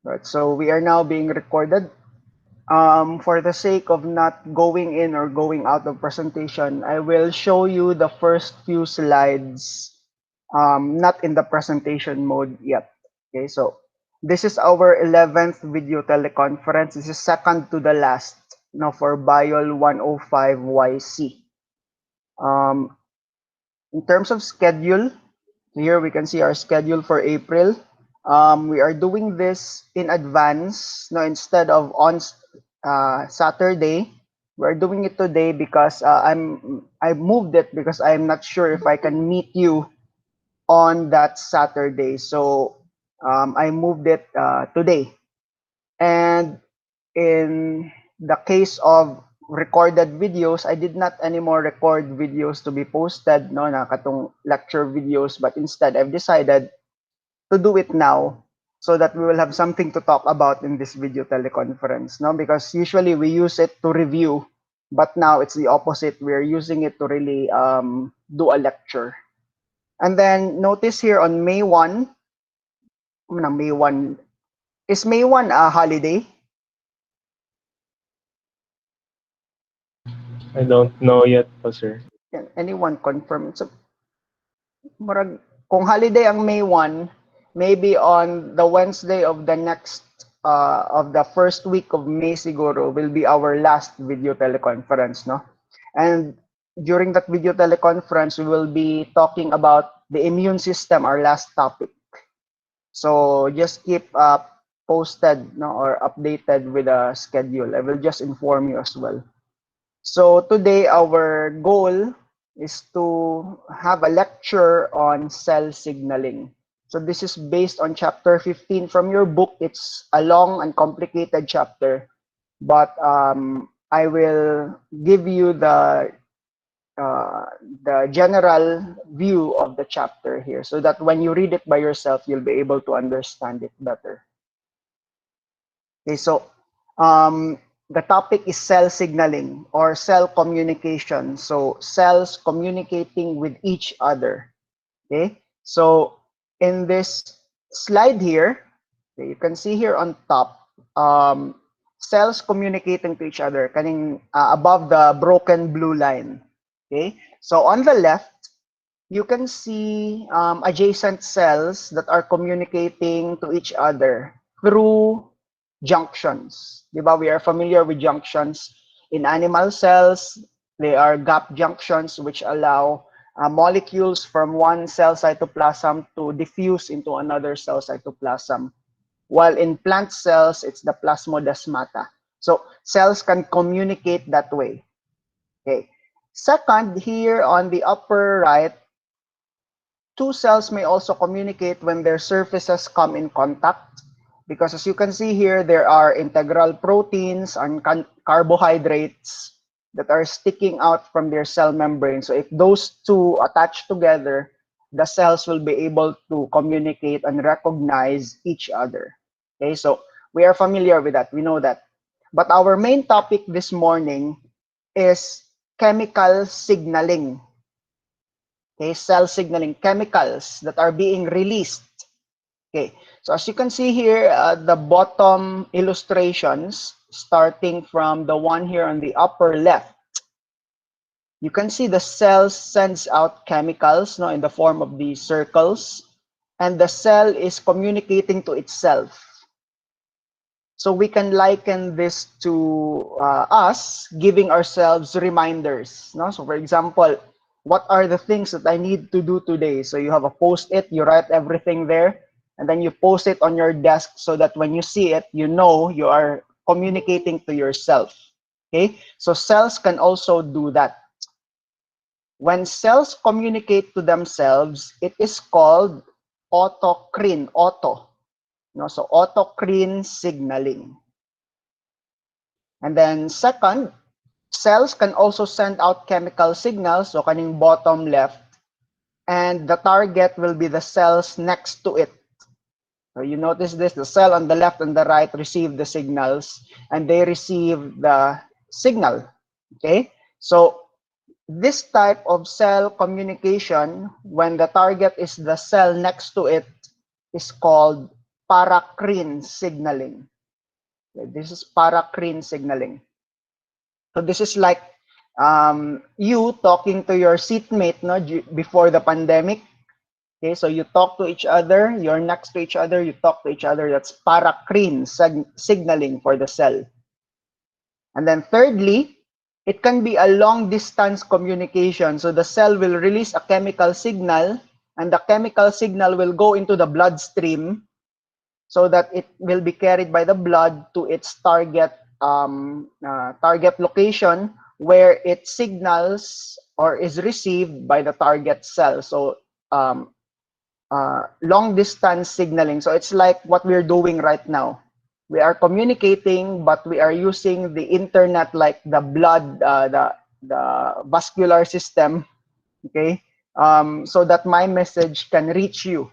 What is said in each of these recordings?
Right, so we are now being recorded. For the sake of not going in or going out of presentation, I will show you the first few slides, not in the presentation mode yet. Okay, so this is our 11th video teleconference. This is second to the last, for BIOL 105YC. Um, in terms of schedule, here we can see our schedule for April. We are doing this in advance. No, instead of on Saturday, we're doing it today because I moved it because I'm not sure if I can meet you on that Saturday. So I moved it today. And in the case of recorded videos, I did not anymore record videos to be posted, no, na katong lecture videos, but instead I've decided to do it now so that we will have something to talk about in this video teleconference, no, because usually we use it to review, but now it's the opposite. We're using it to really do a lecture. And then notice here on May 1, May 1, is May 1 a holiday? I don't know yet po, sir. Can anyone confirm? So, murag, kung holiday ang May 1, maybe on the Wednesday of the next, of the first week of May siguro, will be our last video teleconference, no? And during that video teleconference, we will be talking about the immune system, our last topic. So just keep posted, no, or updated with a schedule. I will just inform you as well. So today our goal is to have a lecture on cell signaling. So this is based on chapter 15 from your book. It's a long and complicated chapter, but I will give you uh, the general view of the chapter here so that when you read it by yourself, you'll be able to understand it better. Okay, so the topic is cell signaling or cell communication. So cells communicating with each other. Okay, so in this slide here, okay, you can see here on top, cells communicating to each other, kaning above the broken blue line. Okay, so on the left, you can see adjacent cells that are communicating to each other through junctions. Diba? We are familiar with junctions in animal cells. They are gap junctions which allow molecules from one cell cytoplasm to diffuse into another cell cytoplasm. While in plant cells, it's the plasmodesmata. So cells can communicate that way. Okay. Second, here on the upper right, two cells may also communicate when their surfaces come in contact, because as you can see here, there are integral proteins and carbohydrates that are sticking out from their cell membrane. So if those two attach together, the cells will be able to communicate and recognize each other. Okay, so we are familiar with that. We know that. But our main topic this morning is chemical signaling. Okay, cell signaling, chemicals that are being released. Okay, so as you can see here, the bottom illustrations, starting from the one here on the upper left, you can see the cell sends out chemicals, no, in the form of these circles, and the cell is communicating to itself. So we can liken this to us giving ourselves reminders. No? So for example, what are the things that I need to do today? So you have a post-it, you write everything there, and then you post it on your desk so that when you see it, you know you are communicating to yourself. Okay? So cells can also do that. When cells communicate to themselves, it is called autocrine, auto. No? So autocrine signaling. And then second, cells can also send out chemical signals, so kaning bottom left, and the target will be the cells next to it. So you notice this, the cell on the left and the right receive the signals, and they receive the signal, okay? So this type of cell communication, when the target is the cell next to it, is called paracrine signaling. Okay, this is paracrine signaling. So this is like you talking to your seatmate, no, before the pandemic. Okay, so you talk to each other, you're next to each other, you talk to each other. That's paracrine signaling for the cell. And then thirdly, it can be a long distance communication. So the cell will release a chemical signal, and the chemical signal will go into the bloodstream so that it will be carried by the blood to its target location, where it signals or is received by the target cell. So long distance signaling. So it's like what we're doing right now. We are communicating, but we are using the internet, like the blood, the vascular system, okay, so that my message can reach you.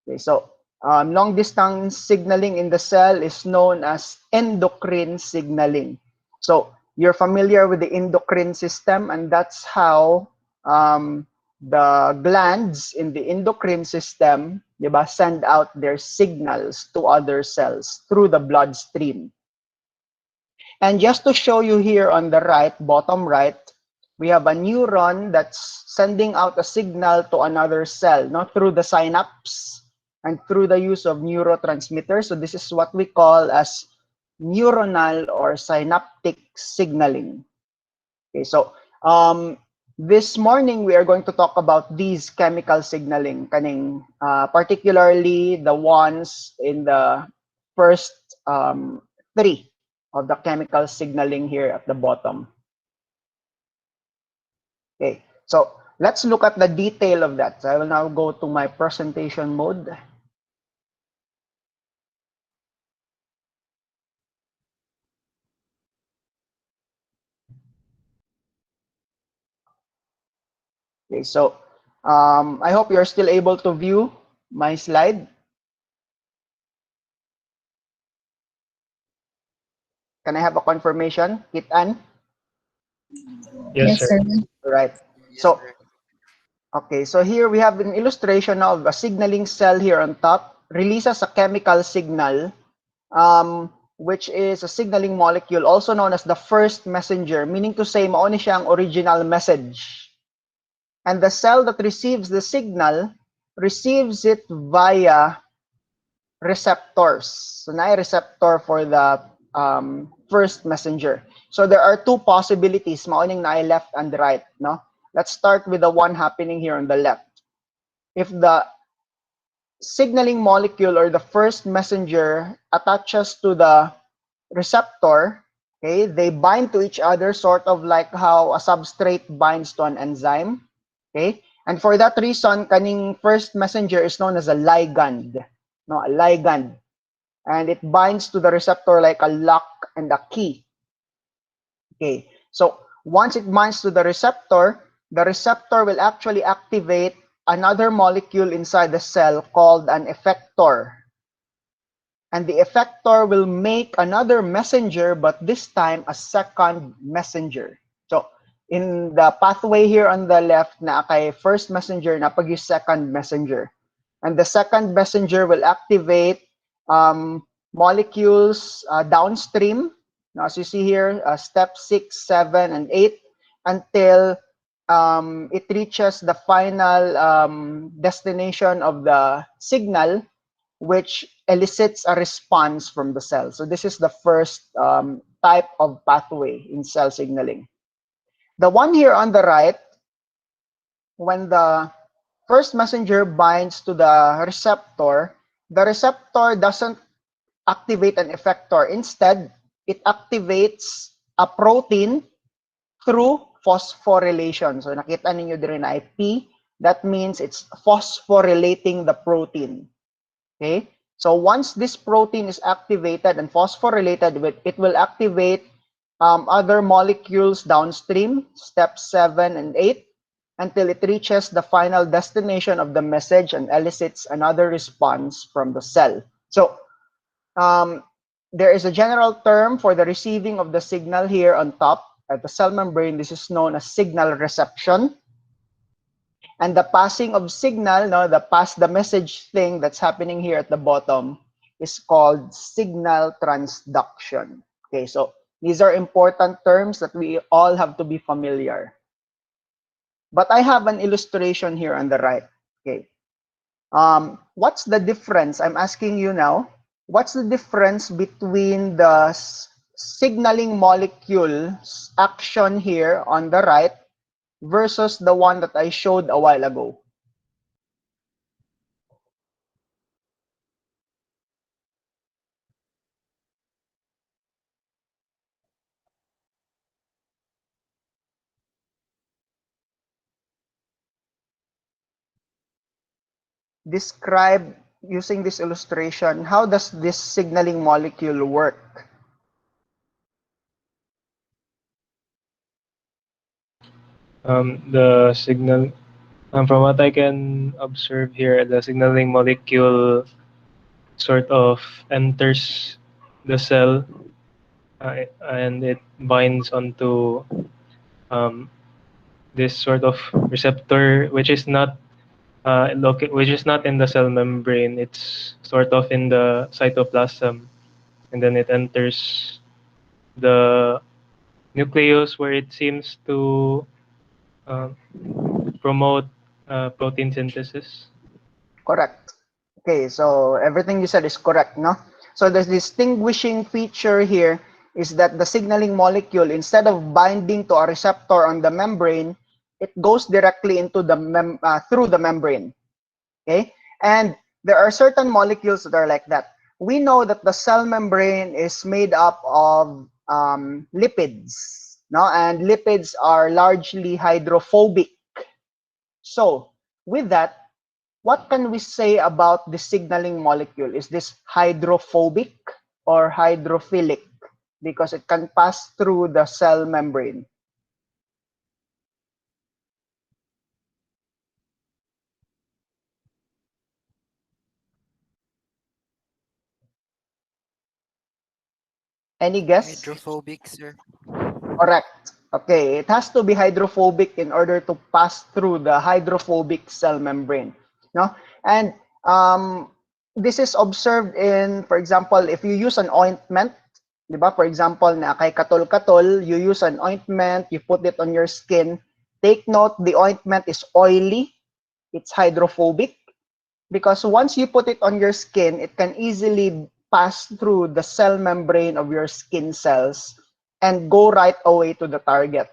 Okay, so long distance signaling in the cell is known as endocrine signaling. So you're familiar with the endocrine system, and that's how the glands in the endocrine system, diba, send out their signals to other cells through the bloodstream. And just to show you here on the right, bottom right, we have a neuron that's sending out a signal to another cell, not through the synapse and through the use of neurotransmitters. So this is what we call as neuronal or synaptic signaling. Okay, so this morning we are going to talk about these chemical signaling, particularly the ones in the first three of the chemical signaling here at the bottom. Okay, so let's look at the detail of that. So I will now go to my presentation mode. Okay, so I hope you're still able to view my slide. Can I have a confirmation, Kit-An? Yes, Yes, sir. sir. Right. So, okay, so here we have an illustration of a signaling cell here on top, releases a chemical signal, which is a signaling molecule, also known as the first messenger, meaning to say, mao ni siya ang original message. And the cell that receives the signal receives it via receptors. So na receptor for the first messenger. So there are two possibilities, maoning na left and right, no? Let's start with the one happening here on the left. If the signaling molecule or the first messenger attaches to the receptor, okay, they bind to each other, sort of like how a substrate binds to an enzyme, okay? And for that reason, kaning first messenger is known as a ligand, no, a ligand. And it binds to the receptor like a lock and a key. Okay, so once it binds to the receptor will actually activate another molecule inside the cell called an effector. And the effector will make another messenger, but this time a second messenger. So in the pathway here on the left, na kay first messenger, na pag second messenger. And the second messenger will activate molecules downstream. Now, as you see here, step 6, 7, and 8, until it reaches the final destination of the signal, which elicits a response from the cell. So this is the first type of pathway in cell signaling. The one here on the right, when the first messenger binds to the receptor doesn't activate an effector. Instead, it activates a protein through phosphorylation. So nakita ninyo din na P, that means it's phosphorylating the protein. Okay? So once this protein is activated and phosphorylated, it will activate other molecules downstream, step 7 and 8, until it reaches the final destination of the message and elicits another response from the cell. So there is a general term for the receiving of the signal here on top at the cell membrane. This is known as signal reception. And the passing of signal, no, the message thing that's happening here at the bottom is called signal transduction. Okay, so these are important terms that we all have to be familiar. But I have an illustration here on the right. Okay. What's the difference? I'm asking you now. What's the difference between the signaling molecule's action here on the right versus the one that I showed a while ago? Describe, using this illustration, how does this signaling molecule work? The signal, from what I can observe here, the signaling molecule sort of enters the cell, and it binds onto um, this sort of receptor, which is not which is not in the cell membrane. It's sort of in the cytoplasm, and then it enters the nucleus, where it seems to uh, promote protein synthesis. Correct. Okay, so everything you said is correct, no? So the distinguishing feature here is that the signaling molecule, instead of binding to a receptor on the membrane, it goes directly into the through the membrane. Okay, and there are certain molecules that are like that. We know that the cell membrane is made up of lipids, no, and lipids are largely hydrophobic. So with that, what can we say about the signaling molecule? Is this hydrophobic or hydrophilic? Because it can pass through the cell membrane. Any guess? Hydrophobic, sir. Correct. Okay, it has to be hydrophobic in order to pass through the hydrophobic cell membrane. No? And this is observed in, for example, if you use an ointment, di ba? For example, na kay katol-katol, you use an ointment, you put it on your skin. Take note, the ointment is oily, it's hydrophobic, because once you put it on your skin, it can easily pass through the cell membrane of your skin cells and go right away to the target.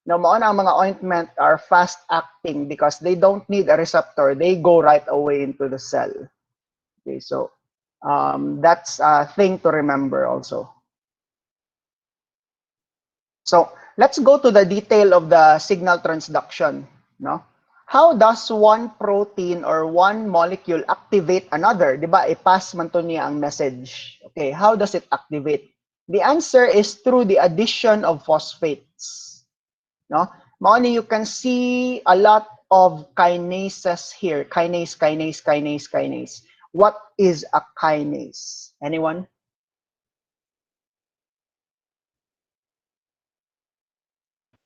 Now, mauna ang mga ointment are fast acting because they don't need a receptor. They go right away into the cell. Okay, so that's a thing to remember also. So let's go to the detail of the signal transduction. No? How does one protein or one molecule activate another? Diba? I-pass man to niya ang message. Okay, how does it activate? The answer is through the addition of phosphates. No? Maoni, you can see a lot of kinases here. Kinase, kinase, kinase, kinase. What is a kinase? Anyone?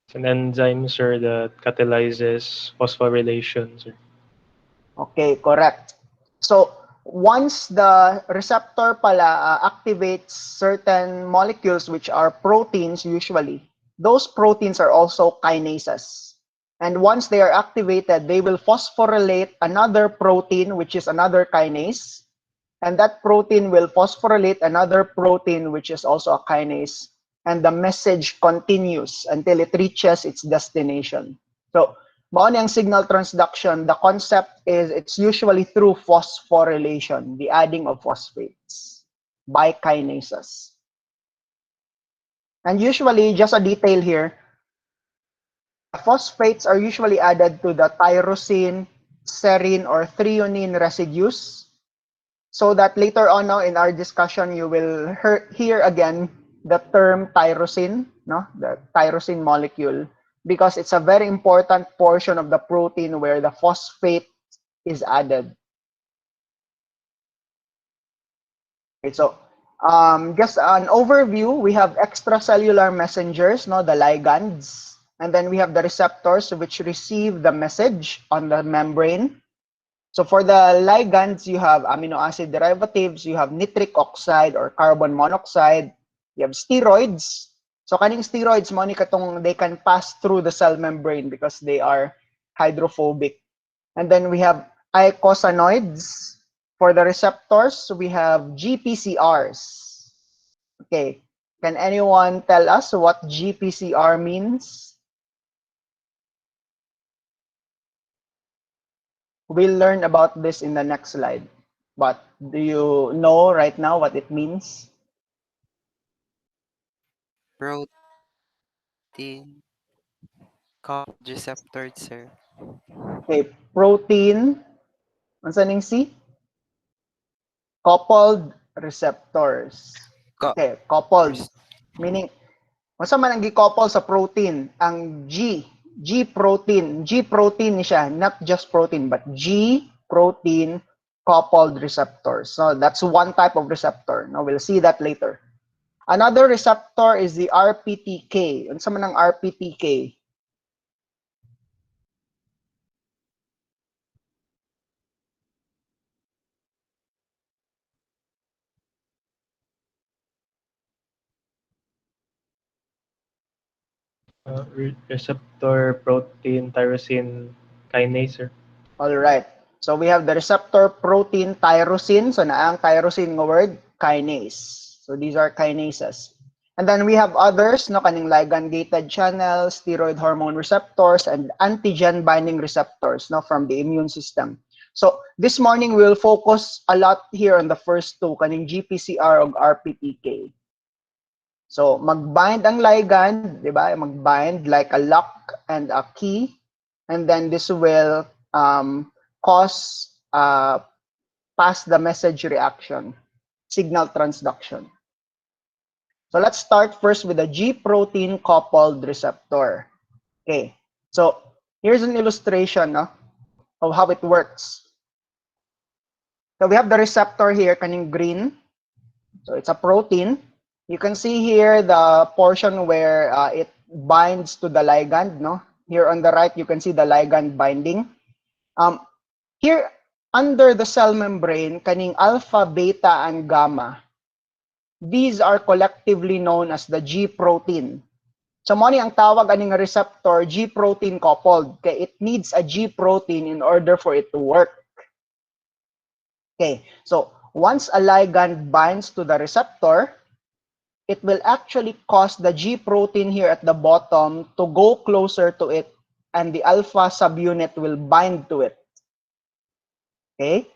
It's an enzyme, sir, that catalyzes phosphorylation, sir. Okay, correct. So once the receptor pala activates certain molecules which are proteins usually, those proteins are also kinases. And once they are activated, they will phosphorylate another protein which is another kinase. And that protein will phosphorylate another protein which is also a kinase. And the message continues until it reaches its destination. So mao ni ang signal transduction, the concept is it's usually through phosphorylation, the adding of phosphates by kinases. And usually, just a detail here, phosphates are usually added to the tyrosine, serine, or threonine residues, so that later on now in our discussion, you will hear again the term tyrosine, no? The tyrosine molecule, because it's a very important portion of the protein where the phosphate is added. Okay, so just an overview, we have extracellular messengers, no, the ligands. And then we have the receptors which receive the message on the membrane. So for the ligands, you have amino acid derivatives, you have nitric oxide or carbon monoxide, you have steroids. So kaning steroids mo ni katong they can pass through the cell membrane because they are hydrophobic. And then we have eicosanoids. For the receptors, we have GPCRs. Okay. Can anyone tell us what GPCR means? We'll learn about this in the next slide. But do you know right now what it means? Protein coupled receptor, sir. Okay, protein, ano sa ning C? Coupled receptors. Co- Okay, coupled. res- Meaning, masa man ang gi-couple sa protein? Ang G protein ni siya, not just protein, but G protein coupled receptors. So that's one type of receptor. Now we'll see that later. Another receptor is the RPTK. Ano sa man ang RPTK? Receptor protein tyrosine kinase, sir. All right. So we have the receptor protein tyrosine. So naang tyrosine nga word, kinase. So these are kinases. And then we have others, no, kaning ligand-gated channels, steroid hormone receptors, and antigen binding receptors, no, from the immune system. So this morning we will focus a lot here on the first two, kaning GPCR o RPTK. So mag-bind ang ligand, di ba? Mag-bind like a lock and a key, and then this will cause pass the message reaction, signal transduction. So let's start first with the G protein coupled receptor. Okay, so here's an illustration, no, of how it works. So we have the receptor here, kaning green. So it's a protein. You can see here the portion where it binds to the ligand, no? Here on the right, you can see the ligand binding. Here, under the cell membrane, kaning alpha, beta, and gamma, these are collectively known as the G protein. So mo ni ang tawag aning receptor G protein coupled. Okay, it needs a G protein in order for it to work. Okay, so once a ligand binds to the receptor, it will actually cause the G protein here at the bottom to go closer to it, and the alpha subunit will bind to it. Okay?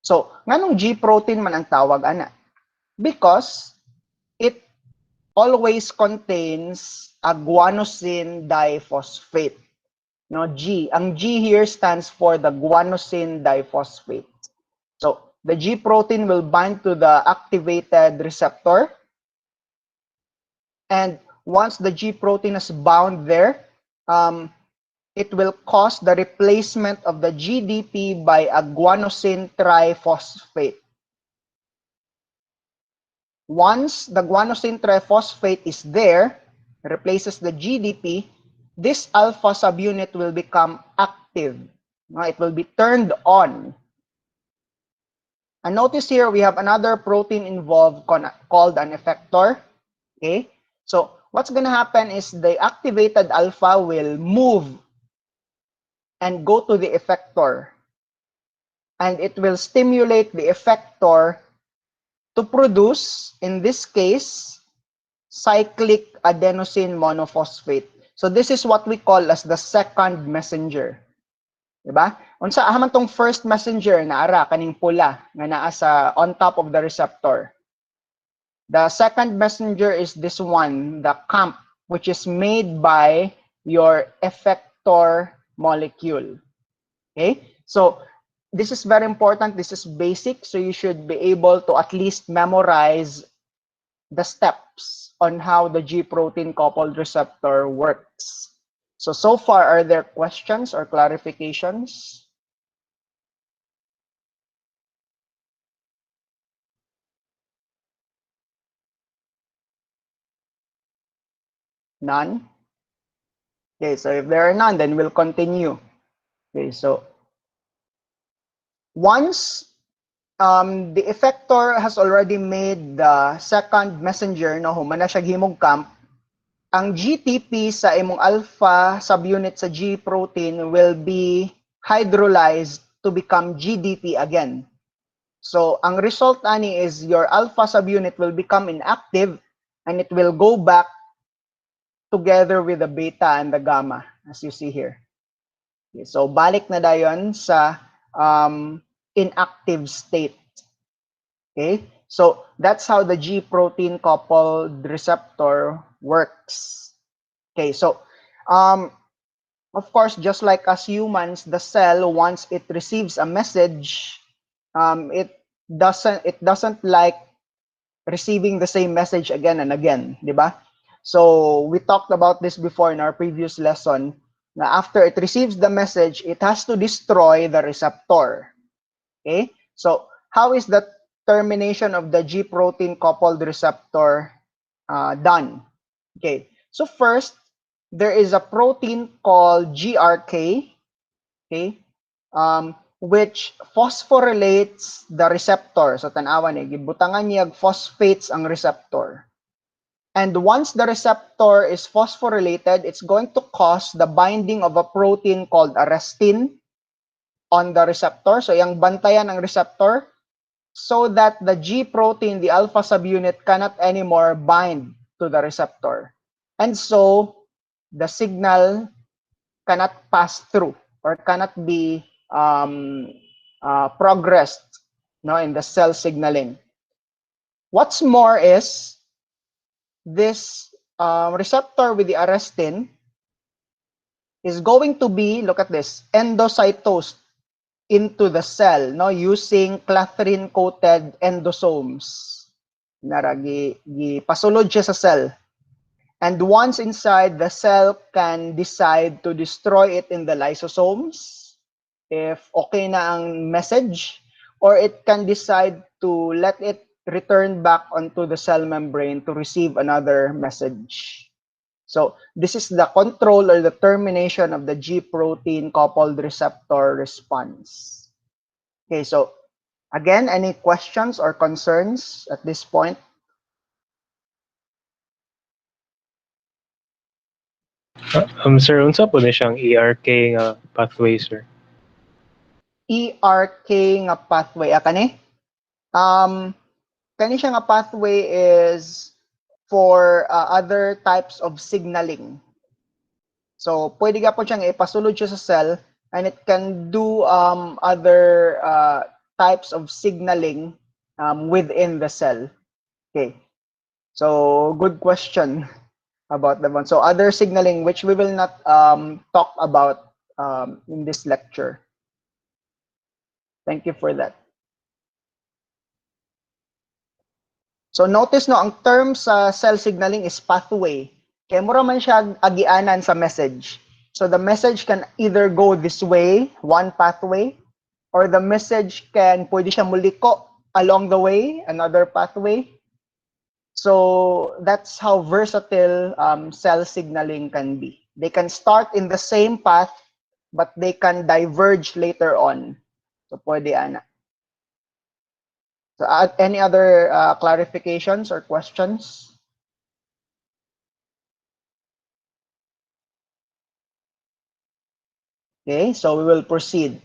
So, nganong G protein man ang tawag ana? Because it always contains a guanosine diphosphate. No, G. Ang G here stands for the guanosine diphosphate. So, the G protein will bind to the activated receptor. And once the G protein is bound there, it will cause the replacement of the GDP by a guanosine triphosphate. Once the guanosine triphosphate is there, replaces the GDP, this alpha subunit will become active. It will be turned on. And notice here we have another protein involved called an effector. Okay, so what's going to happen is the activated alpha will move and go to the effector. And it will stimulate the effector to produce, in this case, cyclic adenosine monophosphate. So this is what we call as the second messenger. Diba? Unsa ahaman tong first messenger na ara kaning pula nga naa sa on top of the receptor. The second messenger is this one, the CAMP, which is made by your effector molecule. Okay? So this is very important. This is basic. So you should be able to at least memorize the steps on how the G protein coupled receptor works. So far, are there questions or clarifications? None? Okay, so if there are none, then we'll continue. Okay, so once the effector has already made the second messenger, no, human na siya himong camp, ang GTP sa imong alpha subunit sa G protein will be hydrolyzed to become GDP again. So ang result ani is your alpha subunit will become inactive and it will go back together with the beta and the gamma, as you see here. Okay, so balik na dayon sa inactive state. Okay, so that's how the G protein coupled receptor works. Okay, so of course, just like us humans, the cell, once it receives a message, it doesn't like receiving the same message again and again, di ba? So we talked about this before in our previous lesson. Na after it receives the message, it has to destroy the receptor. Okay, so how is the termination of the G protein coupled receptor done? Okay, so first there is a protein called GRK, okay, which phosphorylates the receptor. So tanawan gibutangan niya phosphates ang receptor. And once the receptor is phosphorylated, it's going to cause the binding of a protein called arrestin on the receptor. So yung bantayan ang receptor so that the G protein, the alpha subunit, cannot anymore bind to the receptor. And so the signal cannot pass through or cannot be progressed, no, in the cell signaling. What's more is this receptor with the arrestin is going to be, look at this, endocytosed into the cell, no, using clathrin-coated endosomes. Pasulod siya sa cell. And once inside, the cell can decide to destroy it in the lysosomes if okay na ang message, or it can decide to let it return back onto the cell membrane to receive another message. So this is the control or the termination of the G protein coupled receptor response. Okay, so again, any questions or concerns at this point? Sir, unsa po ni siyang ERK nga pathway, sir? ERK nga pathway, kani? Kani siya nga pathway is for other types of signaling. So, pwede ka po siyang ipasulod siya sa cell and it can do other types of signaling within the cell. Okay. So, good question about that one. So, other signaling which we will not talk about in this lecture. Thank you for that. So notice no, ang term sa cell signaling is pathway. Kaya mura man siya agianan sa message. So the message can either go this way, one pathway, or the message can pwede siya muliko along the way, another pathway. So that's how versatile cell signaling can be. They can start in the same path, but they can diverge later on. So pwede ana. So any other clarifications or questions? Okay, so we will proceed.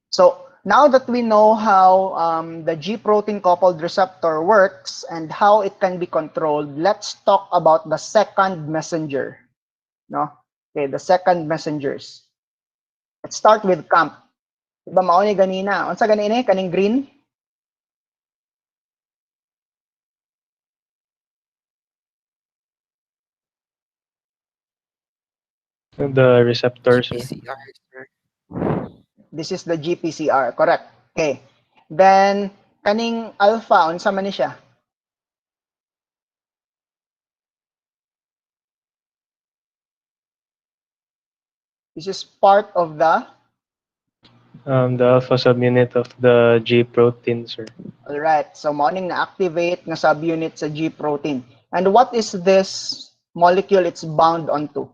So now that we know how the G protein coupled receptor works and how it can be controlled, let's talk about the second messenger. No? Okay, the second messengers. Let's start with camp. Diba mao ni ganina? Unsa ganina kaning green? The receptor, sir. GPCR, sir. This is the GPCR, correct. Okay. Then kaning alpha unsa man ni siya? This is part of the The alpha subunit of the G protein, sir. all right. So morning na activate nga subunit sa G protein. And what is this molecule it's bound onto?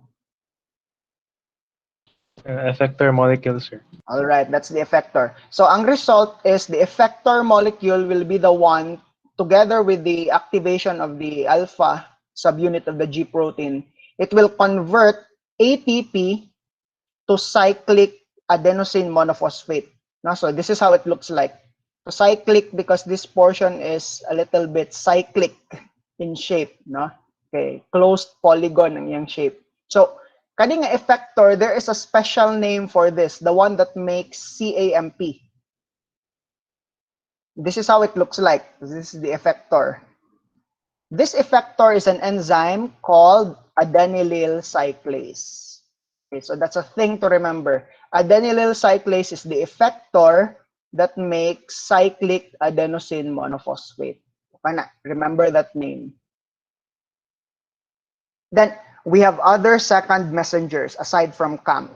Effector molecule, sir. All right, that's the effector. So ang result is the effector molecule will be the one, together with the activation of the alpha subunit of the G protein, it will convert ATP to cyclic adenosine monophosphate. No? So this is how it looks like. So cyclic because this portion is a little bit cyclic in shape. No? Okay, closed polygon ang yung shape. So kaning effector, there is a special name for this, the one that makes CAMP. This is how it looks like. This is the effector. This effector is an enzyme called adenylyl cyclase. Okay, so that's a thing to remember. Adenylyl cyclase is the effector that makes cyclic adenosine monophosphate. Okay na, remember that name. Then we have other second messengers aside from CAMP.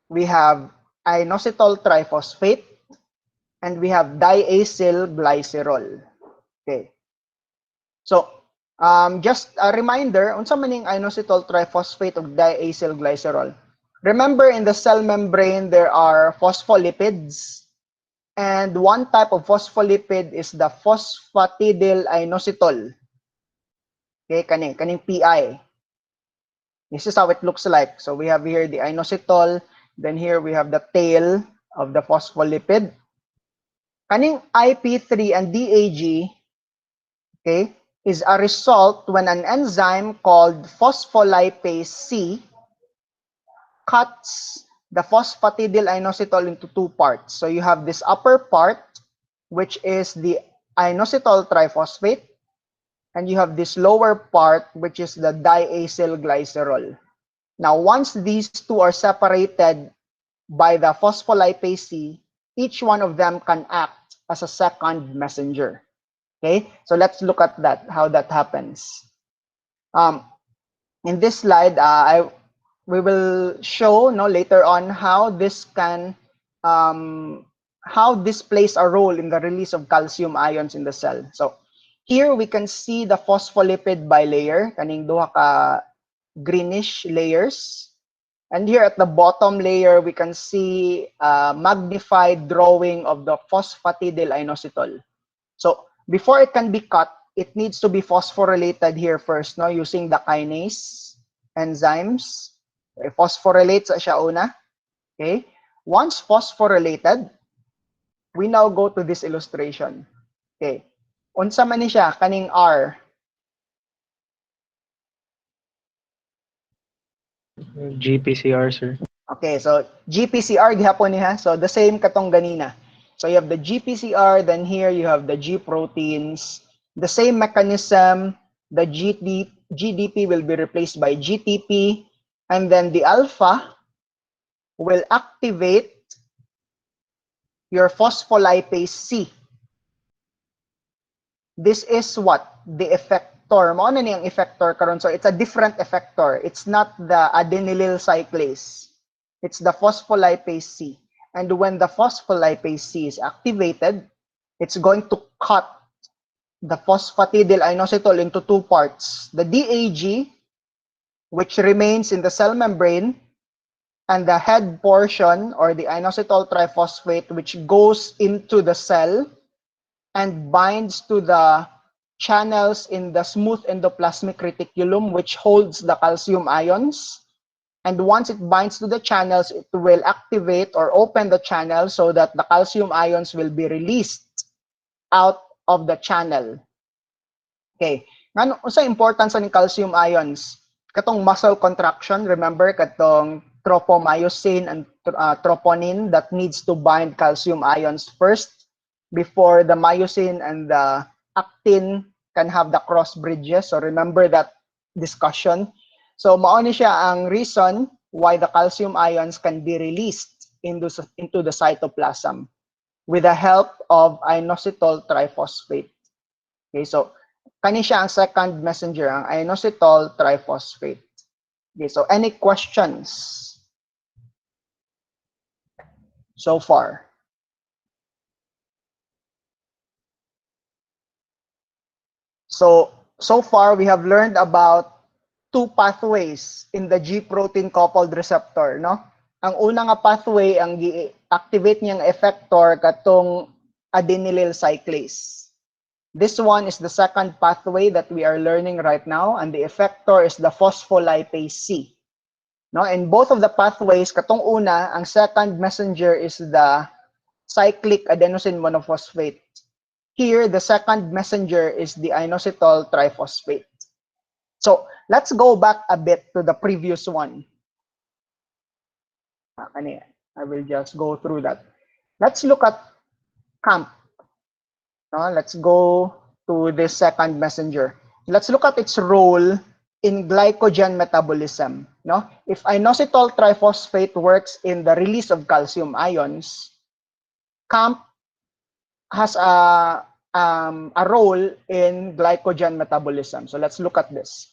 We have inositol triphosphate and we have diacylglycerol. Okay. So just a reminder, unsa maning inositol triphosphate of diacylglycerol. Remember, in the cell membrane there are phospholipids, and one type of phospholipid is the phosphatidyl inositol. Okay, kaning PI. This is how it looks like. So we have here the inositol, then here we have the tail of the phospholipid. Kaning IP3 and DAG, okay, is a result when an enzyme called phospholipase C cuts the phosphatidyl inositol into two parts. So you have this upper part, which is the inositol triphosphate, and you have this lower part, which is the diacylglycerol. Now, once these two are separated by the phospholipase C, each one of them can act as a second messenger. Okay, so let's look at that, how that happens. In this slide, we will show later on how this can, how this plays a role in the release of calcium ions in the cell. So here we can see the phospholipid bilayer, kaning duha ka greenish layers. And here at the bottom layer, we can see a magnified drawing of the phosphatidyl inositol. So before it can be cut, it needs to be phosphorylated here first, no, using the kinase enzymes. Phosphorylate siya una. Okay. Once phosphorylated, we now go to this illustration. Okay. Unsa man ni siya kaning R? GPCR, sir. Okay, so GPCR gihapon niya. So the same katong ganina. So you have the GPCR, then here you have the G proteins. The same mechanism, the GDP will be replaced by GTP, and then the alpha will activate your phospholipase C. This is what? The effector. Mao na niyang effector karon. So it's a different effector. It's not the adenylyl cyclase. It's the phospholipase C. And when the phospholipase C is activated, it's going to cut the phosphatidyl inositol into two parts. The DAG, which remains in the cell membrane, and the head portion, or the inositol triphosphate, which goes into the cell and binds to the channels in the smooth endoplasmic reticulum, which holds the calcium ions. And once it binds to the channels, it will activate or open the channel so that the calcium ions will be released out of the channel. Okay. Ngano unsa importance ni calcium ions? Katong muscle contraction, remember katong tropomyosin and troponin that needs to bind calcium ions first before the myosin and the actin can have the cross bridges. So remember that discussion. So mao ni siya ang reason why the calcium ions can be released into the cytoplasm with the help of inositol triphosphate. Okay, so kani siya ang second messenger, ang inositol triphosphate. Okay, so any questions so far? So far we have learned about two pathways in the G protein coupled receptor, no? ang una nga pathway ang gi-activate niyang effector katong adenylyl cyclase. This one is the second pathway that we are learning right now, and the effector is the phospholipase C. No, in both of the pathways, katong una, ang second messenger is the cyclic adenosine monophosphate. Here, the second messenger is the inositol triphosphate. So, let's go back a bit to the previous one. I will just go through that. Let's look at CAMP. No, let's go to this second messenger. Let's look at its role in glycogen metabolism. No? If inositol triphosphate works in the release of calcium ions, CAMP has a role in glycogen metabolism. So let's look at this.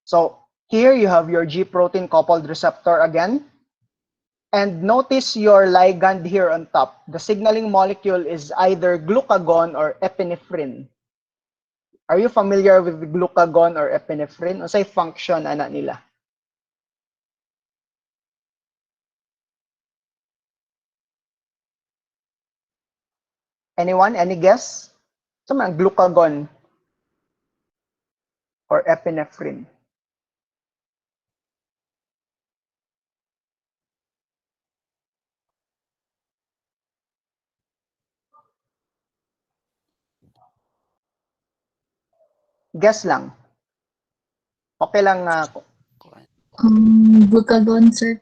So here you have your G protein coupled receptor again. And notice your ligand here on top. The signaling molecule is either glucagon or epinephrine. Are you familiar with glucagon or epinephrine? Unsay function ana nila? Anyone? Any guess? So man, glucagon or epinephrine? Guess lang. Okay lang. Glucagon, sir,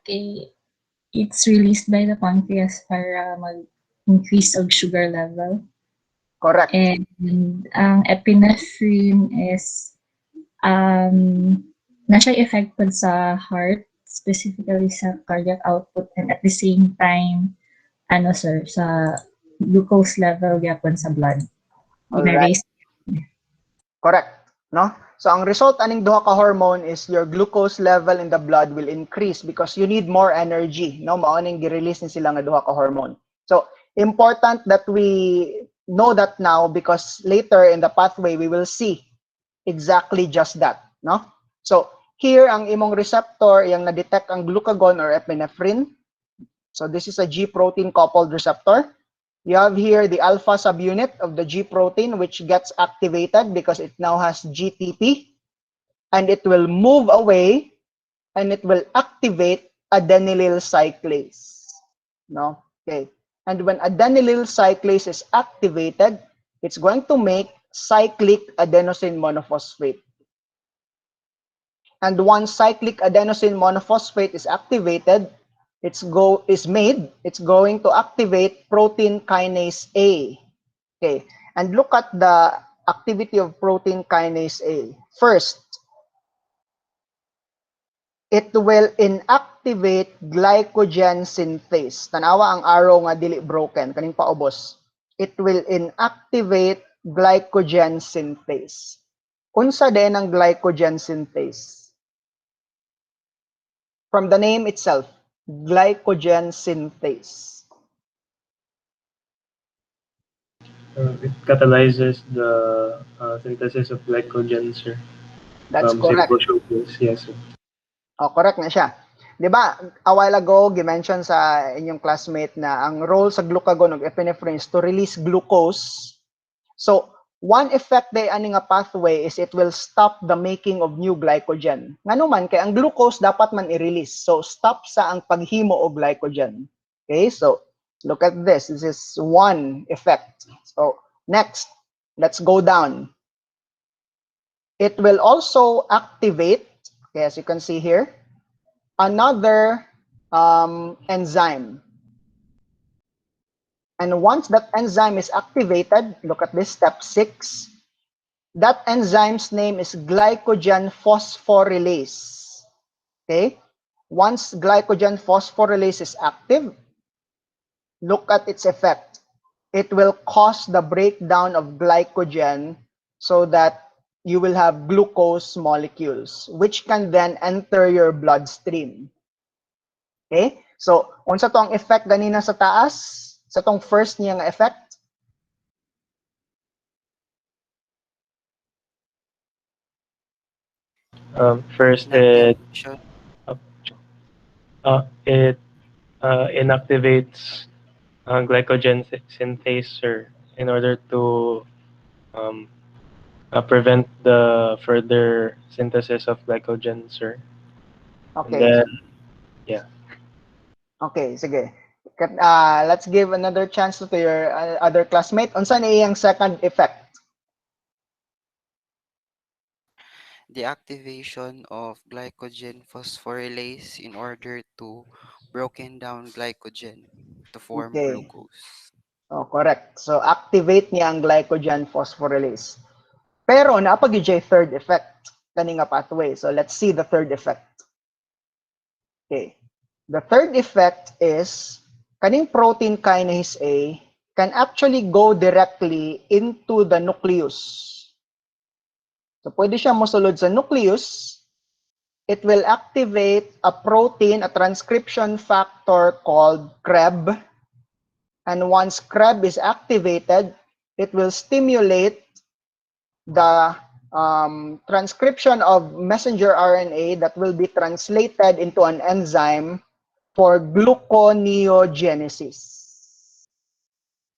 it's released by the pancreas para mag-increase of sugar level. Correct. And ang epinephrine is na siya affected sa heart, specifically sa cardiac output, and at the same time, sir, sa glucose level gyapon sa blood. Alright. Correct. No? So ang result aning duha ka hormone is your glucose level in the blood will increase because you need more energy. No, mao ning gi-release ni sila nga duha ka hormone. So important that we know that now because later in the pathway we will see exactly just that. No? So here ang imong receptor yang na-detect ang glucagon or epinephrine. So this is a G protein coupled receptor. You have here the alpha subunit of the G protein, which gets activated because it now has GTP, and it will move away and it will activate adenylyl cyclase. No? Okay. And when adenylyl cyclase is activated, it's going to make cyclic adenosine monophosphate. And once cyclic adenosine monophosphate is activated, it's going to activate protein kinase A. Okay, and look at the activity of protein kinase A. First, it will inactivate glycogen synthase. Tanawa ang arrow nga dili broken, kaning paubos. It will inactivate glycogen synthase. Unsa din ang glycogen synthase? From the name itself, glycogen synthase. It catalyzes the synthesis of glycogen, sir. That's correct. Simple sugars, yes, sir. Oh, correct na siya. 'Di ba? A while ago, gi-mention sa inyong classmate na ang role sa glucagon ug epinephrine is to release glucose. So, one effect day ani nga pathway is it will stop the making of new glycogen. Ngano man kay ang glucose dapat man i-release. So, stop sa ang paghimo og glycogen. Okay? So, look at this. This is one effect. So, next, let's go down. It will also activate, okay, as you can see here, another enzyme. And once that enzyme is activated, look at this, step 6. That enzyme's name is glycogen phosphorylase. Okay? Once glycogen phosphorylase is active, look at its effect. It will cause the breakdown of glycogen so that you will have glucose molecules, which can then enter your bloodstream. Okay? So, unsa tong effect ganina sa taas? Sa tong first niya nga effect? First, Natriuretion. It inactivates glycogen synthase, sir, in order to um, prevent the further synthesis of glycogen, sir. And Okay. then, yeah. Okay, sige. Let's give another chance to your other classmate. Unsa na iyang second effect? The activation of glycogen phosphorylase in order to broken down glycogen to form Okay. glucose. Oh, correct. So, activate niya ang glycogen phosphorylase. Pero, naapag yung third effect kani nga pathway. So, let's see the third effect. Okay. The third effect is, kaning protein kinase A can actually go directly into the nucleus. So, pwede siya mosulod sa nucleus. It will activate a protein, a transcription factor called CREB. And once CREB is activated, it will stimulate the transcription of messenger RNA that will be translated into an enzyme for gluconeogenesis.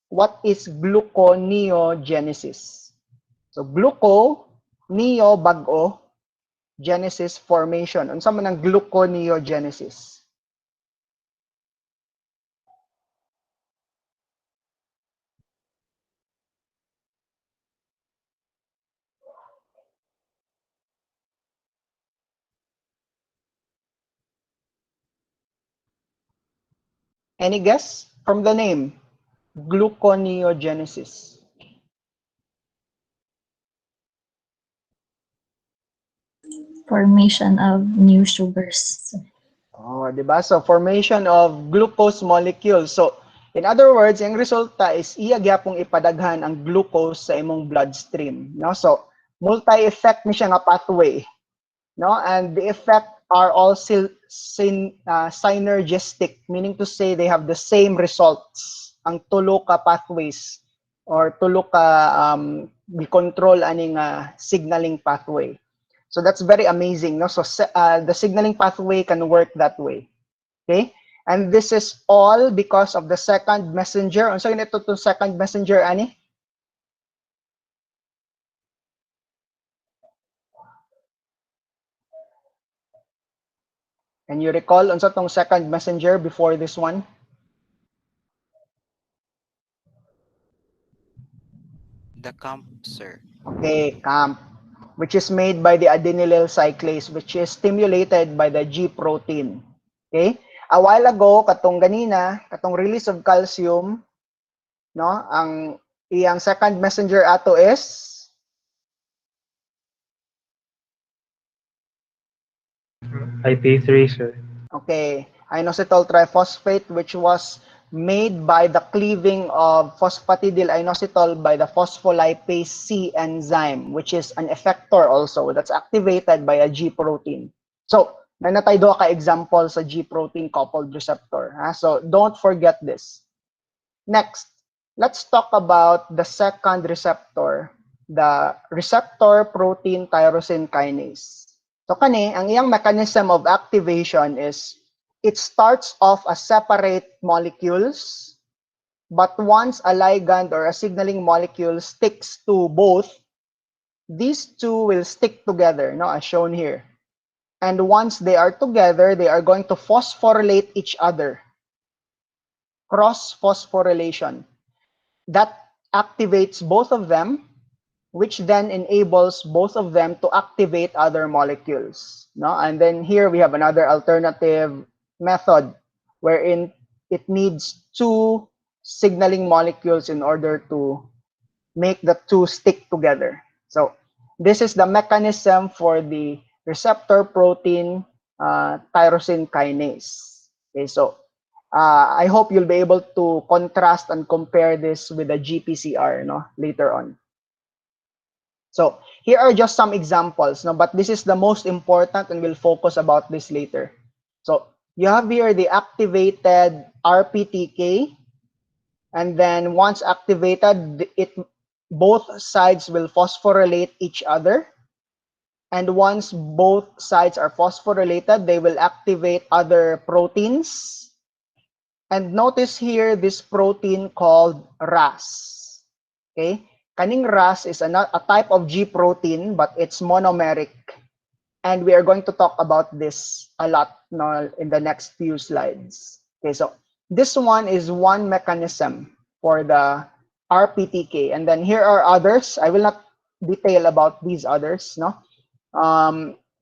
What is gluconeogenesis? So gluco, neo bago, genesis formation. Unsa man ang gluconeogenesis? Any guess from the name? Gluconeogenesis. Formation of new sugars. Oh, di ba? So formation of glucose molecules. So in other words, ang resulta is iya gyapong ipadaghan ang glucose sa imong bloodstream, no? So multi-effect ni siya nga pathway, no? And the effect are all synergistic, meaning to say they have the same results. Ang tulo ka pathways or tulo ka control aning signaling pathway. So that's very amazing, no? So the signaling pathway can work that way. Okay? And this is all because of the second messenger. Ano sa ito to second messenger, ani? Can you recall unsa tong second messenger before this one? The camp, sir. Okay, CAMP, which is made by the adenylyl cyclase, which is stimulated by the G protein. Okay? A while ago, katong ganina, katong release of calcium, no? Ang iyang second messenger ato is IP3, sir. okay, inositol triphosphate, which was made by the cleaving of phosphatidyl inositol by the phospholipase C enzyme, which is an effector also that's activated by a G protein. So, nanatay do ka example sa G protein coupled receptor. Ha? So, don't forget this. Next, let's talk about the second receptor, the receptor protein tyrosine kinase. So kani, ang iyang mechanism of activation is it starts off as separate molecules, but once a ligand or a signaling molecule sticks to both, these two will stick together, no, as shown here. And once they are together, they are going to phosphorylate each other. Cross-phosphorylation. That activates both of them, which then enables both of them to activate other molecules. No? And then here we have another alternative method wherein it needs two signaling molecules in order to make the two stick together. So this is the mechanism for the receptor protein tyrosine kinase. Okay, so I hope you'll be able to contrast and compare this with the GPCR, no, later on. So here are just some examples, no, but this is the most important and we'll focus about this later. So you have here the activated RPTK, and then once activated, both sides will phosphorylate each other. And once both sides are phosphorylated, they will activate other proteins. And notice here this protein called RAS. Okay? Kaning RAS is a type of G protein, but it's monomeric. And we are going to talk about this a lot in the next few slides. Okay, so this one is one mechanism for the RPTK. And then here are others. I will not detail about these others, no?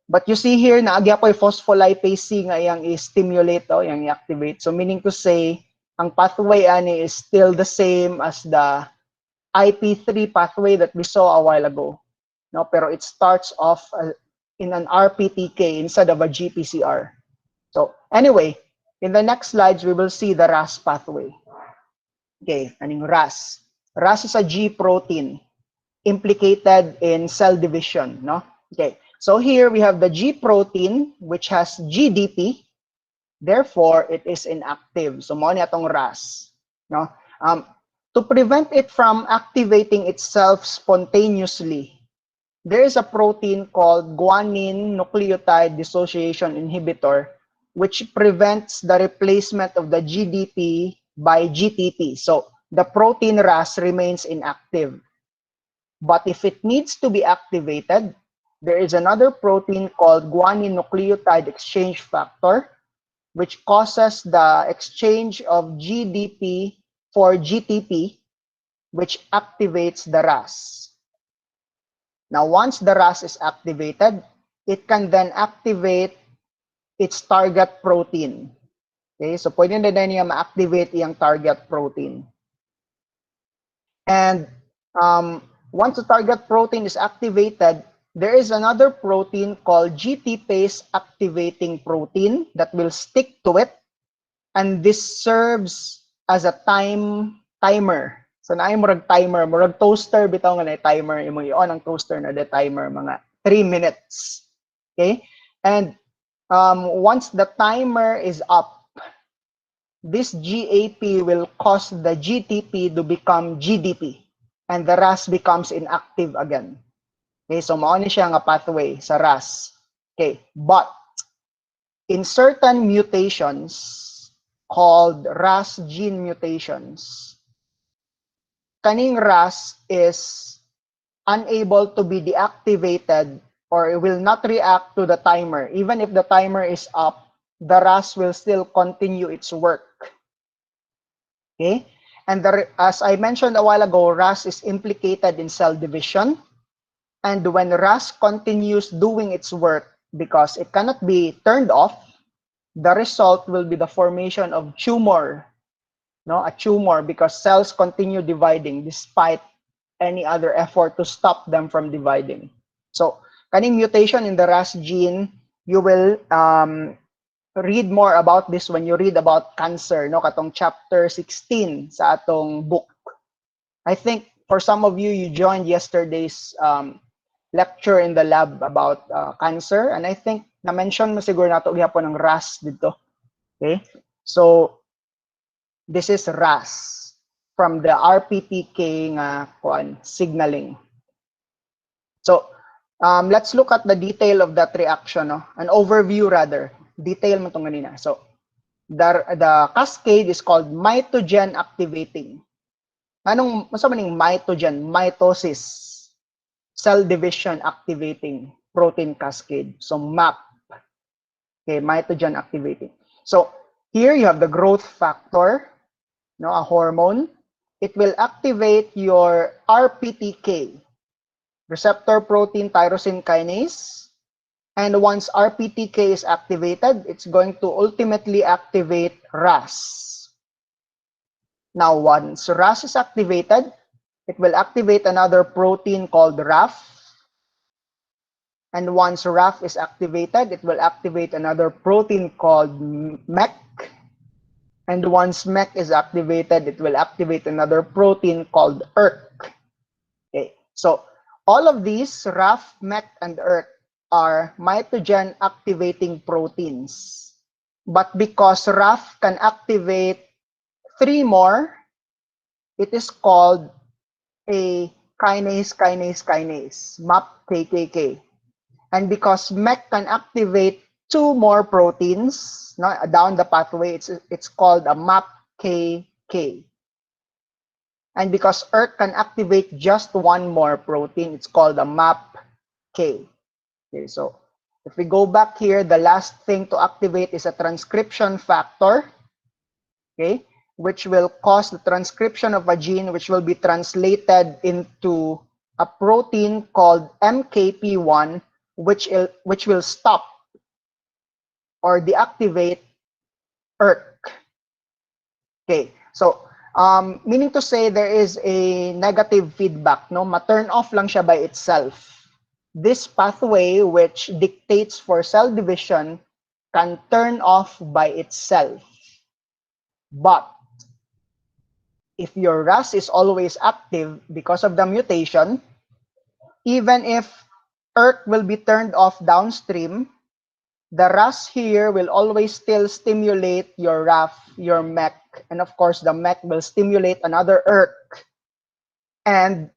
But you see here na agya po phospholipase C nga yang i-stimulate o yang i-activate. So meaning to say, ang pathway ani is still the same as the IP3 pathway that we saw a while ago. No, pero it starts off in an RPTK instead of a GPCR. So anyway, in the next slides, we will see the RAS pathway. Okay, aning RAS. RAS is a G protein implicated in cell division, no? Okay, so here we have the G protein which has GDP, therefore it is inactive. So mo ni atong RAS, no? To prevent it from activating itself spontaneously, there is a protein called guanine nucleotide dissociation inhibitor which prevents the replacement of the GDP by GTP. So the protein RAS remains inactive. But if it needs to be activated, there is another protein called guanine nucleotide exchange factor, which causes the exchange of GDP for GTP, which activates the RAS. Now, once the RAS is activated, it can then activate its target protein. Okay, so pwede na din niya ma-activate yung target protein. And once the target protein is activated, there is another protein called GTPase activating protein that will stick to it. And this serves as a timer. So na ay murag timer, murag toaster bitaw nga na timer, imong i-on ang toaster na the timer mga 3 minutes. Okay? And once the timer is up, this GAP will cause the GTP to become GDP and the RAS becomes inactive again. Okay, so mao ni siya nga pathway sa RAS. Okay, but in certain mutations called RAS gene mutations, kaning RAS is unable to be deactivated or it will not react to the timer. Even if the timer is up, the RAS will still continue its work. Okay? And as I mentioned a while ago, RAS is implicated in cell division. And when RAS continues doing its work because it cannot be turned off, the result will be the formation of tumor. No, a tumor because cells continue dividing despite any other effort to stop them from dividing. So, kaning mutation in the RAS gene, you will read more about this when you read about cancer, no, katong chapter 16 sa atong book. I think for some of you, you joined yesterday's lecture in the lab about cancer, and I think na-mention mo siguro nato gihapon ng RAS dito. Okay? So, this is RAS from the RPTK nga signaling. So, let's look at the detail of that reaction, no? An overview rather. Detail mo itong ganina. So, the cascade is called mitogen activating. Anong maning mitogen? Mitosis. Cell division activating protein cascade. So, MAP. Okay, mitogen activating. So, here you have the growth factor, no, a hormone. It will activate your RPTK, receptor protein tyrosine kinase. And once RPTK is activated, it's going to ultimately activate RAS. Now, once RAS is activated, it will activate another protein called RAF. And once RAF is activated, it will activate another protein called MEC. And once MEC is activated, it will activate another protein called ERK. Okay, so all of these, RAF, MEC, and ERK, are mitogen activating proteins. But because RAF can activate 3 more, it is called a kinase, MAP KKK. And because MEC can activate two more proteins, no, down the pathway, it's called a MAPKK. And because ERK can activate just one more protein, it's called a MAPK. Okay, so if we go back here, the last thing to activate is a transcription factor, okay, which will cause the transcription of a gene, which will be translated into a protein called MKP1, which will stop or deactivate ERK. Okay, so meaning to say there is a negative feedback, no? Ma-turn off lang siya by itself. This pathway, which dictates for cell division, can turn off by itself. But if your RAS is always active because of the mutation, even if ERK will be turned off downstream, the RAS here will always still stimulate your RAF, your MEC, and of course the MEC will stimulate another ERK, and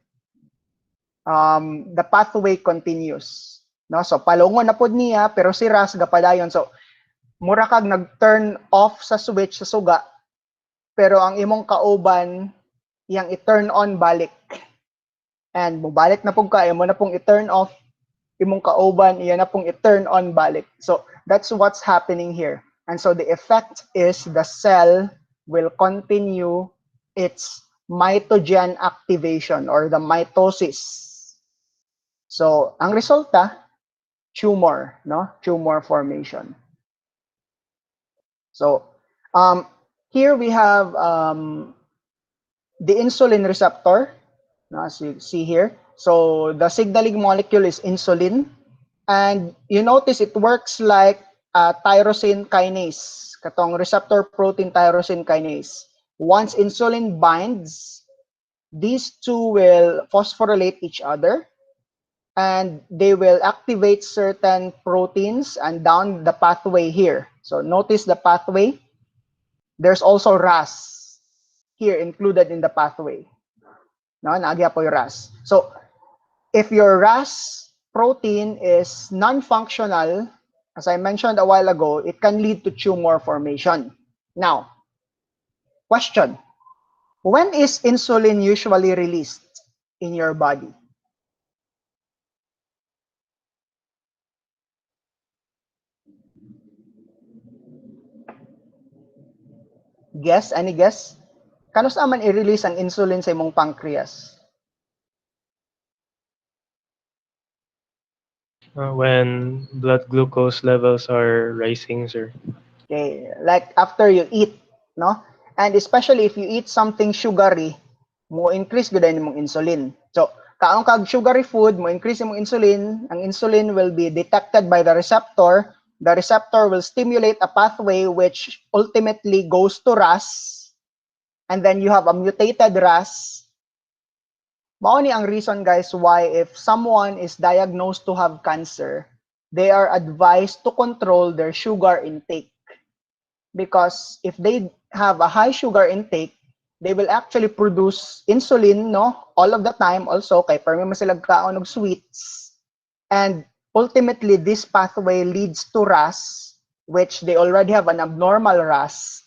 the pathway continues. No, so palungon na pod niya pero si RAS gapadayon. So mura kag nag-turn off sa switch sa suga, pero ang imong kauban yang i-turn on balik. And mubalik na pug ka, imo na pong i-turn off, imong kauban, iyan na pong i-turn on balik. So that's what's happening here. And so the effect is the cell will continue its mitogen activation or the mitosis. So ang resulta, tumor, no? Tumor formation. So here we have the insulin receptor, as you see here. So the signaling molecule is insulin, and you notice it works like tyrosine kinase, katong receptor protein tyrosine kinase. Once insulin binds, these two will phosphorylate each other, and they will activate certain proteins and down the pathway here. So notice the pathway. There's also RAS here included in the pathway. No, naagya po yung RAS. So if your RAS protein is non-functional, as I mentioned a while ago, it can lead to tumor formation. Now, question. When is insulin usually released in your body? Guess? Any guess? Kano sa man i-release ang insulin sa imong pancreas? When blood glucose levels are rising, sir. Okay, like after you eat, no? And especially if you eat something sugary, mo increase gud imong insulin. So, kaong kag sugary food, mo increase imong insulin, ang insulin will be detected by the receptor. The receptor will stimulate a pathway which ultimately goes to RAS, and then you have a mutated RAS. Mao ni ang reason, guys, why if someone is diagnosed to have cancer, they are advised to control their sugar intake. Because if they have a high sugar intake, they will actually produce insulin, no, all of the time also, kay permi man sila kaon og sweets. And ultimately, this pathway leads to RAS, which they already have an abnormal RAS,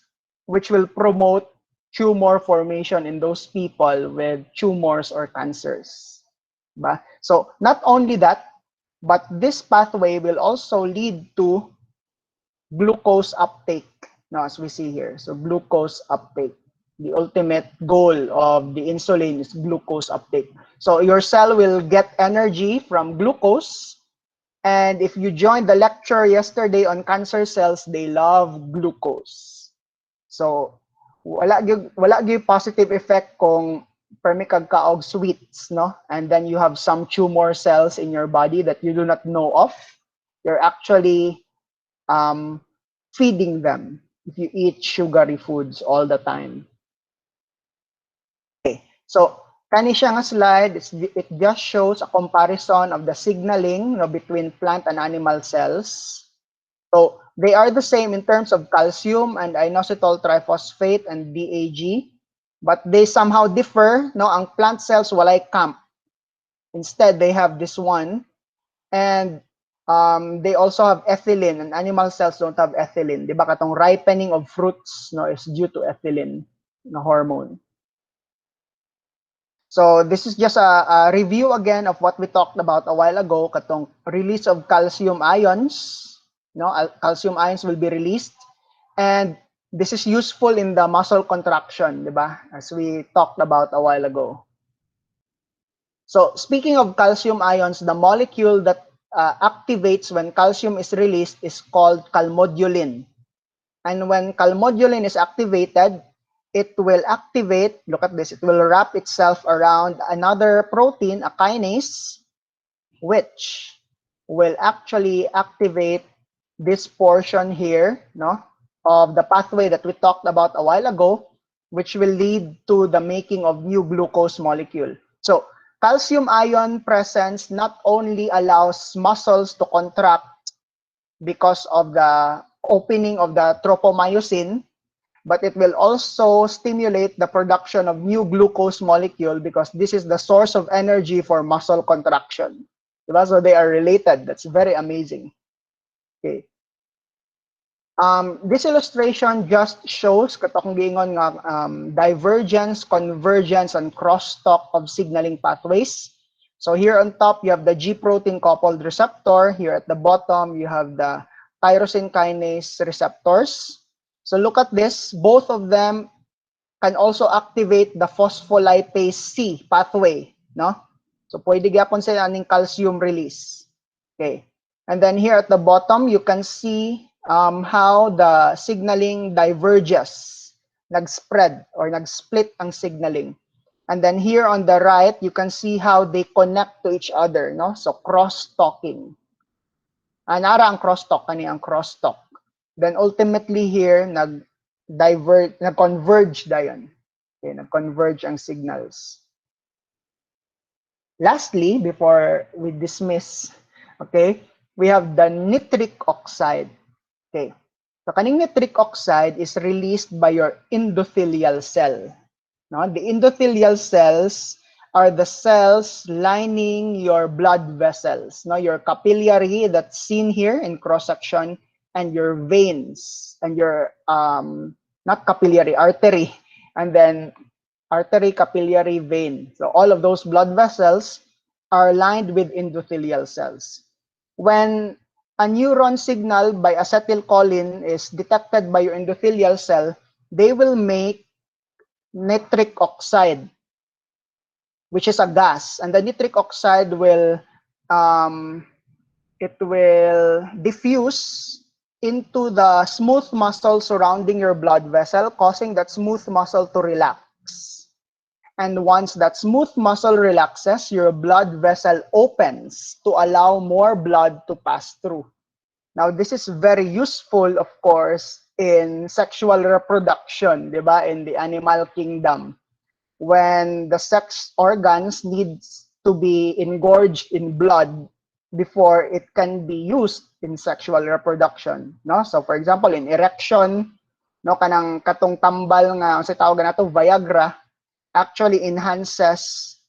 which will promote tumor formation in those people with tumors or cancers. Ba? So not only that, but this pathway will also lead to glucose uptake, now as we see here. So glucose uptake. The ultimate goal of the insulin is glucose uptake. So your cell will get energy from glucose. And if you joined the lecture yesterday on cancer cells, they love glucose. So wala gyud positive effect kung permi kag kaog sweets, no? And then you have some tumor cells in your body that you do not know of. You're actually feeding them if you eat sugary foods all the time. Okay, so kani siya nga slide, it just shows a comparison of the signaling, no, between plant and animal cells. So they are the same in terms of calcium and inositol triphosphate and DAG, but they somehow differ. No, ang plant cells walay CAMP. Instead, they have this one. And they also have ethylene, and animal cells don't have ethylene. Di ba katong ripening of fruits, no, is due to ethylene, na hormone. So this is just a review again of what we talked about a while ago, katong release of calcium ions. No, calcium ions will be released, and this is useful in the muscle contraction, di ba? As we talked about a while ago. So speaking of calcium ions, the molecule that activates when calcium is released is called calmodulin. And when calmodulin is activated, it will activate, look at this, it will wrap itself around another protein, a kinase, which will actually activate this portion here, no, of the pathway that we talked about a while ago, which will lead to the making of new glucose molecule. So calcium ion presence not only allows muscles to contract because of the opening of the tropomyosin, but it will also stimulate the production of new glucose molecule because this is the source of energy for muscle contraction. Diba? So they are related. That's very amazing. Okay. This illustration just shows katong giingon nga divergence, convergence, and crosstalk of signaling pathways. So here on top, you have the G protein coupled receptor. Here at the bottom, you have the tyrosine kinase receptors. So look at this. Both of them can also activate the phospholipase C pathway, no? So pwede gyapon sila aning calcium release. Okay. And then here at the bottom, you can see how the signaling diverges, nag-spread or nag-split ang signaling. And then here on the right, you can see how they connect to each other, no? So cross-talking. Nara ang crosstalk, kani ang crosstalk. Then ultimately here, nag-converge dayon. Okay, nag-converge ang signals. Lastly, before we dismiss, okay, we have the nitric oxide. Okay. So kaning nitric oxide is released by your endothelial cell. No? The endothelial cells are the cells lining your blood vessels, no? Your capillary that's seen here in cross section, and your veins, and your not capillary, artery, and then artery, capillary, vein. So all of those blood vessels are lined with endothelial cells. When a neuron signal by acetylcholine is detected by your endothelial cell, they will make nitric oxide, which is a gas, and the nitric oxide will it will diffuse into the smooth muscle surrounding your blood vessel, causing that smooth muscle to relax. And once that smooth muscle relaxes, your blood vessel opens to allow more blood to pass through. Now, this is very useful, of course, in sexual reproduction, di ba? In the animal kingdom, when the sex organs needs to be engorged in blood before it can be used in sexual reproduction, no? So for example, in erection, no, kanang katong tambal nga ang tawag nato Viagra actually enhances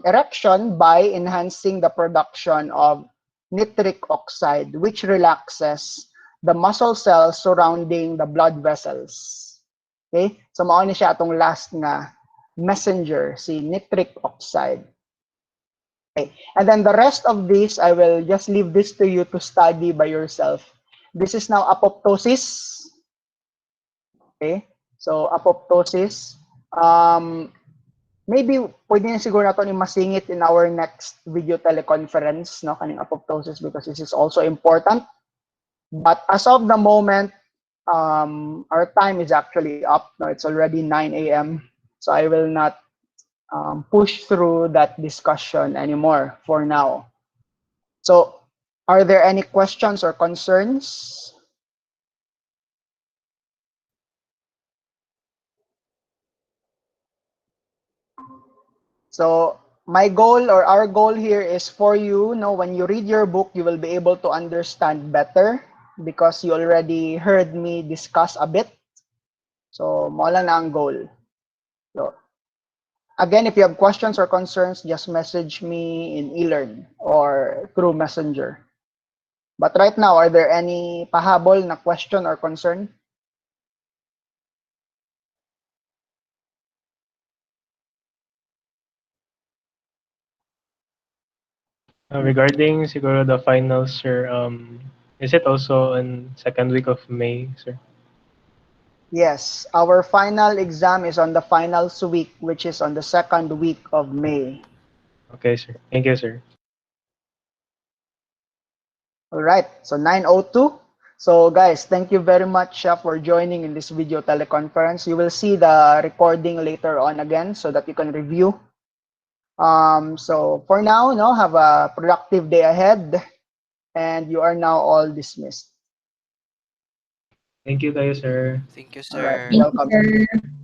erection by enhancing the production of nitric oxide, which relaxes the muscle cells surrounding the blood vessels. Okay? So mao ni siya atong last nga messenger, si nitric oxide. Okay. And then the rest of this, I will just leave this to you to study by yourself. This is now apoptosis. Okay? So apoptosis. Maybe pwede na siguro nato ni masingit in our next video teleconference, no, kaning apoptosis, because this is also important. But as of the moment, our time is actually up. No, it's already 9 a.m. So I will not push through that discussion anymore for now. So are there any questions or concerns? So my goal or our goal here is for you, when you read your book, you will be able to understand better because you already heard me discuss a bit. So mo lang na ang goal. So again, if you have questions or concerns, just message me in eLearn or through Messenger. But right now, are there any pahabol na question or concern? Regarding siguro the finals, sir, is it also on second week of May, sir? Yes, our final exam is on the finals week, which is on the second week of May. Okay, sir. Thank you, sir. All right, so 9:02. So guys, thank you very much for joining in this video teleconference. You will see the recording later on again so that you can review. So for now, no, have a productive day ahead, and you are now all dismissed. Thank you, tayo, sir. Thank you, All right, sir. Thank you, welcome. sir.